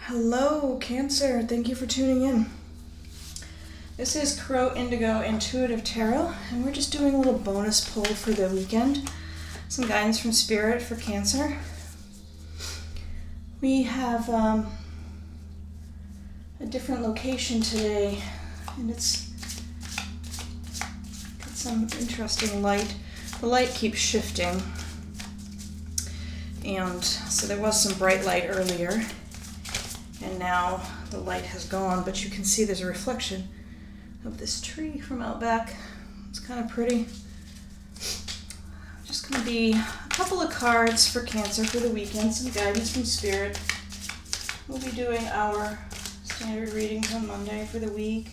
Hello, Cancer. Thank you for tuning in. This is Crow Indigo Intuitive Tarot, and we're just doing a little bonus pull for the weekend. Some guidance from Spirit for Cancer. We have a different location today, and it's got some interesting light. The light keeps shifting, and so there was some bright light earlier. And now the light has gone, but you can see there's a reflection of this tree from out back. It's kind of pretty. Just going to be a couple of cards for Cancer for the weekend, some guidance from Spirit. We'll be doing our standard readings on Monday for the week.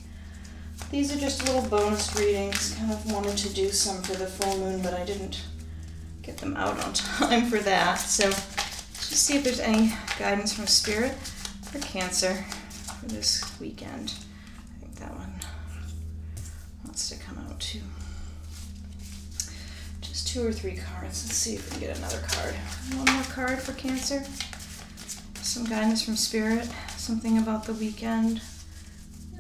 These are just little bonus readings. Kind of wanted to do some for the full moon, but I didn't get them out on time for that. So let's just see if there's any guidance from Spirit for Cancer for this weekend. I think that one wants to come out too. Just 2 or 3 cards. Let's see if we can get another card. One more card for Cancer. Some guidance from Spirit. Something about the weekend. I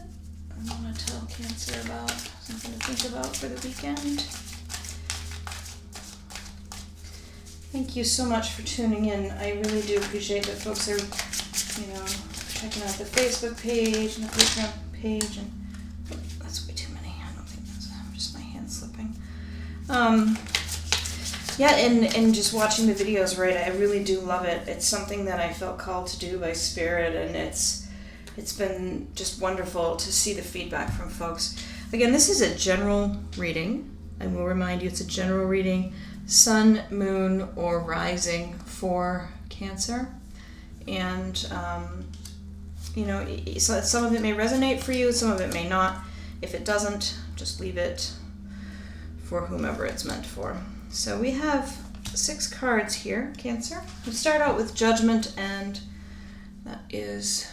want to tell Cancer about something to think about for the weekend. Thank you so much for tuning in. I really do appreciate that folks are checking out the Facebook page and the Patreon page, and that's way too many. I don't think that's just my hand slipping. And just watching the videos, right? I really do love it. It's something that I felt called to do by Spirit, and it's been just wonderful to see the feedback from folks. Again, this is a general reading. I will remind you, it's a general reading, sun, moon, or rising for Cancer. And so some of it may resonate for you, some of it may not. If it doesn't, just leave it for whomever it's meant for. So we have 6 cards here, Cancer. We start out with Judgment, and that is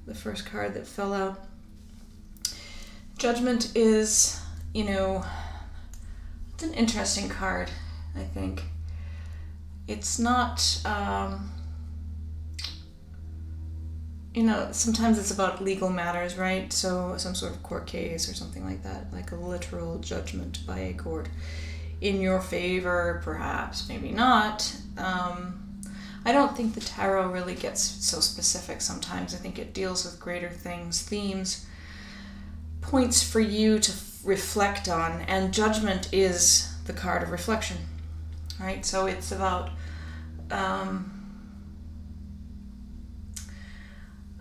the first card that fell out. Judgment is, it's an interesting card, I think. It's not... sometimes it's about legal matters, right? So some sort of court case or something like that, like a literal judgment by a court in your favor, perhaps, maybe not. I don't think the tarot really gets so specific sometimes. I think it deals with greater things, themes, points for you to reflect on, and Judgment is the card of reflection, right? So it's about...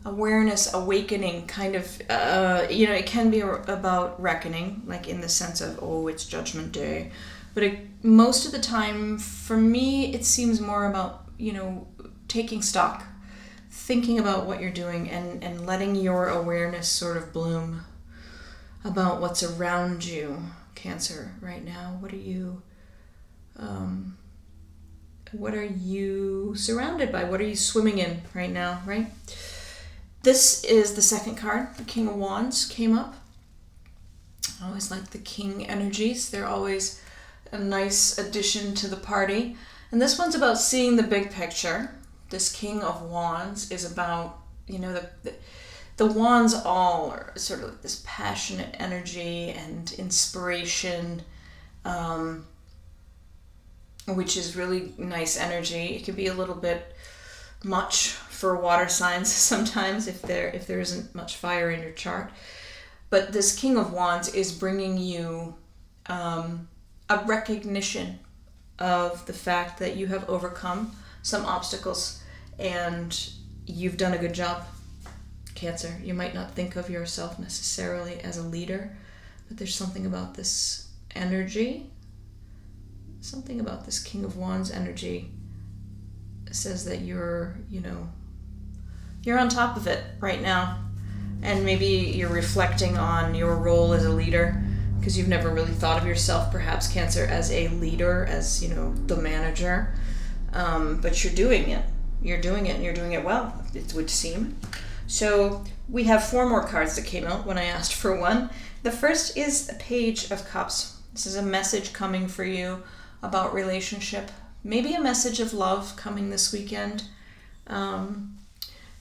awareness, awakening, kind of, it can be about reckoning, like in the sense of, it's Judgment Day. But most of the time, for me, it seems more about, taking stock, thinking about what you're doing, and letting your awareness sort of bloom about what's around you, Cancer, right now. What are you surrounded by? What are you swimming in right now, right? This is the second card. The King of Wands came up. I always like the King energies. They're always a nice addition to the party. And this one's about seeing the big picture. This King of Wands is about, the wands all are sort of like this passionate energy and inspiration, which is really nice energy. It can be a little bit much for water signs sometimes if there isn't much fire in your chart. But this King of Wands is bringing you a recognition of the fact that you have overcome some obstacles and you've done a good job, Cancer. You might not think of yourself necessarily as a leader, but there's something about this energy, something about this King of Wands energy says that you're on top of it right now, and maybe you're reflecting on your role as a leader because you've never really thought of yourself, perhaps, Cancer, as a leader, as the manager, but you're doing it, and you're doing it well, it would seem. So we have 4 more cards that came out when I asked for one. The first is a Page of Cups. This is a message coming for you about relationship, maybe a message of love coming this weekend.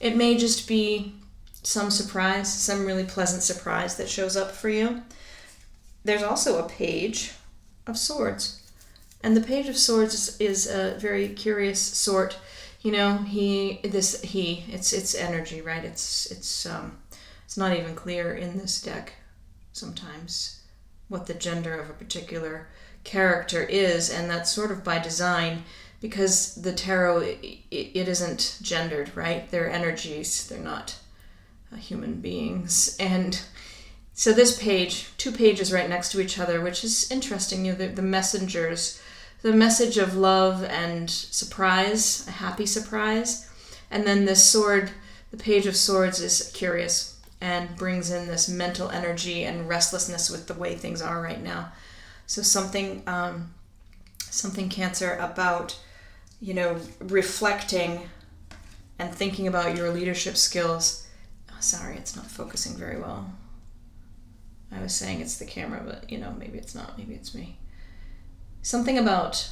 It may just be some surprise, some really pleasant surprise that shows up for you. There's also a Page of Swords. And the Page of Swords is a very curious sort. You know, it's energy, right? It's not even clear in this deck sometimes what the gender of a particular character is, and that's sort of by design, because the tarot, it isn't gendered, right? They're energies, they're not human beings. And so this page, 2 pages right next to each other, which is interesting. You know, the messengers, the message of love and surprise, a happy surprise. And then this sword, the Page of Swords, is curious and brings in this mental energy and restlessness with the way things are right now. So something Cancer, about, you know, reflecting and thinking about your leadership skills. Oh, sorry, it's not focusing very well. I was saying it's the camera, but, you know, maybe it's not. Maybe it's me. Something about,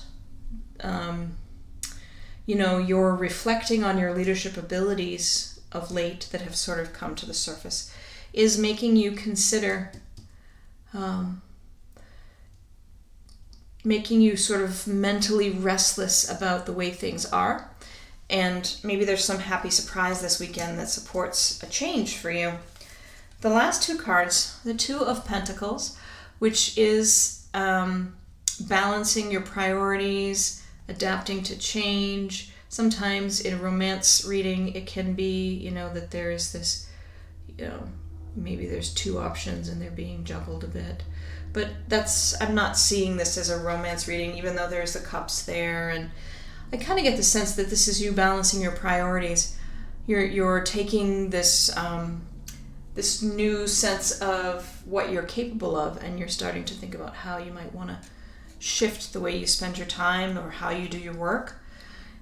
you know, you're reflecting on your leadership abilities of late that have sort of come to the surface, is making you consider, making you sort of mentally restless about the way things are. And maybe there's some happy surprise this weekend that supports a change for you. The last 2 cards, the 2 of Pentacles, which is balancing your priorities, adapting to change. Sometimes in a romance reading, it can be, you know, that there is this, you know, maybe there's 2 options and they're being juggled a bit. But I'm not seeing this as a romance reading, even though there's the cups there. And I kind of get the sense that this is you balancing your priorities. You're taking this this new sense of what you're capable of, and you're starting to think about how you might want to shift the way you spend your time or how you do your work.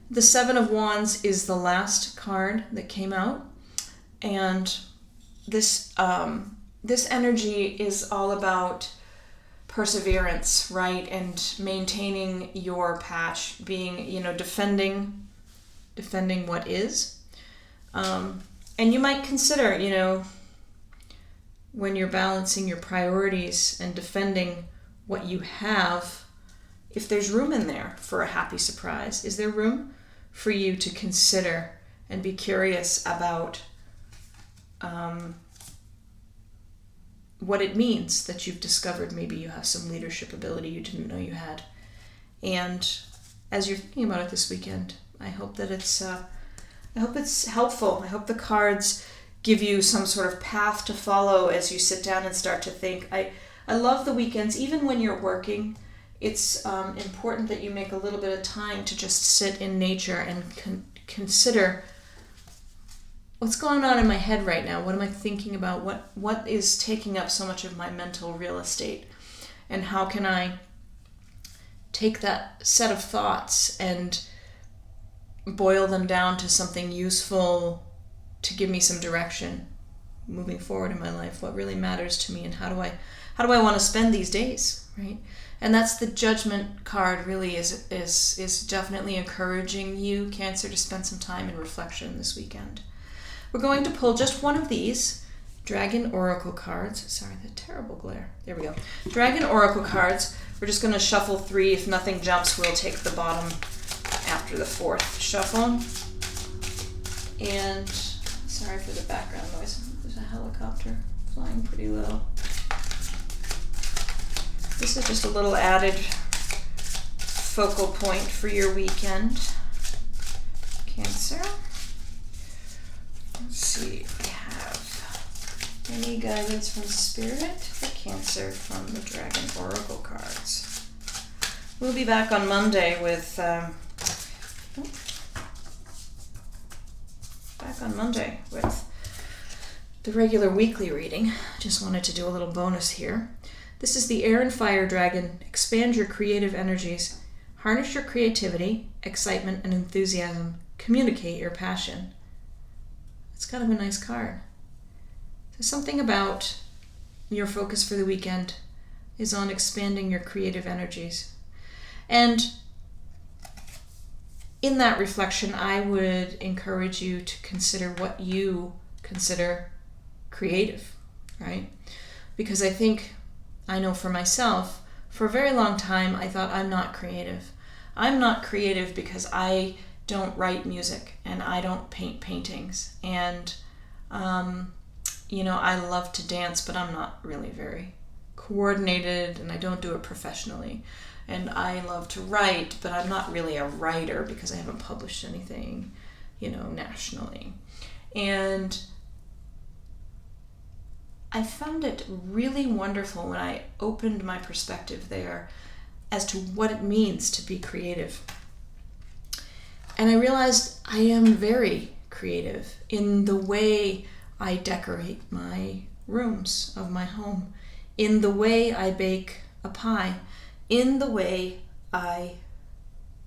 The 7 of Wands is the last card that came out, and this energy is all about perseverance, right? And maintaining your patch, being, you know, defending what is. And you might consider, you know, when you're balancing your priorities and defending what you have, if there's room in there for a happy surprise. Is there room for you to consider and be curious about what it means that you've discovered maybe you have some leadership ability you didn't know you had? And as you're thinking about it this weekend, I hope that it's helpful. I hope the cards give you some sort of path to follow as you sit down and start to think. I love the weekends, even when you're working. It's important that you make a little bit of time to just sit in nature and consider what's going on in my head right now. What am I thinking about? What is taking up so much of my mental real estate? And how can I take that set of thoughts and boil them down to something useful to give me some direction moving forward in my life? What really matters to me, and how do I want to spend these days, right? And that's the Judgment card. Really is definitely encouraging you, Cancer, to spend some time in reflection this weekend. We're going to pull just one of these Dragon Oracle cards. Sorry, the terrible glare. There we go. Dragon Oracle cards. We're just going to shuffle 3. If nothing jumps, we'll take the bottom after the 4th shuffle. And sorry for the background noise. There's a helicopter flying pretty low. This is just a little added focal point for your weekend, Cancer. Let's see if we have any guidance from Spirit for Cancer from the Dragon Oracle cards. We'll be back on Monday with the regular weekly reading. Just wanted to do a little bonus here. This is the Air and Fire Dragon. Expand your creative energies. Harness your creativity, excitement, and enthusiasm. Communicate your passion. It's kind of a nice card. So something about your focus for the weekend is on expanding your creative energies. And in that reflection, I would encourage you to consider what you consider creative, right? Because I know for myself, for a very long time, I thought I'm not creative. I'm not creative because I don't write music and I don't paint paintings. And, I love to dance, but I'm not really very coordinated and I don't do it professionally. And I love to write, but I'm not really a writer because I haven't published anything, nationally. And I found it really wonderful when I opened my perspective there as to what it means to be creative. And I realized I am very creative in the way I decorate my rooms of my home, in the way I bake a pie, in the way I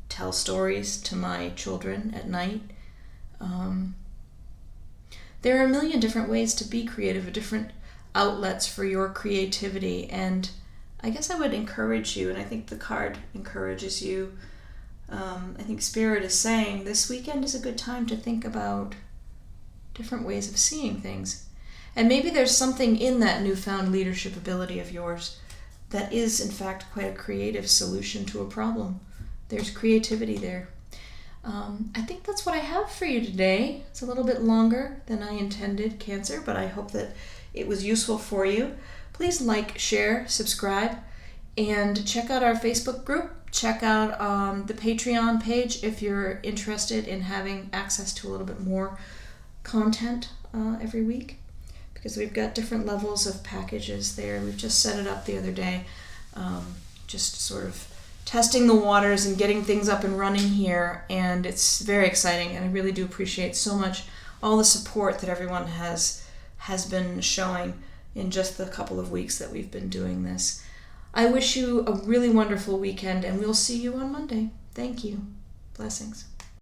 tell stories to my children at night. There are a million different ways to be creative, different outlets for your creativity, and I guess I would encourage you, and I think the card encourages you. I think Spirit is saying this weekend is a good time to think about different ways of seeing things. And maybe there's something in that newfound leadership ability of yours that is, in fact, quite a creative solution to a problem. There's creativity there. I think that's what I have for you today. It's a little bit longer than I intended, Cancer, but I hope that it was useful for you. Please like, share, subscribe, and check out our Facebook group. Check out the Patreon page if you're interested in having access to a little bit more content every week, because we've got different levels of packages there. We've just set it up the other day, just sort of testing the waters and getting things up and running here, and it's very exciting, and I really do appreciate so much all the support that everyone has been showing in just the couple of weeks that we've been doing this. I wish you a really wonderful weekend, and we'll see you on Monday. Thank you. Blessings.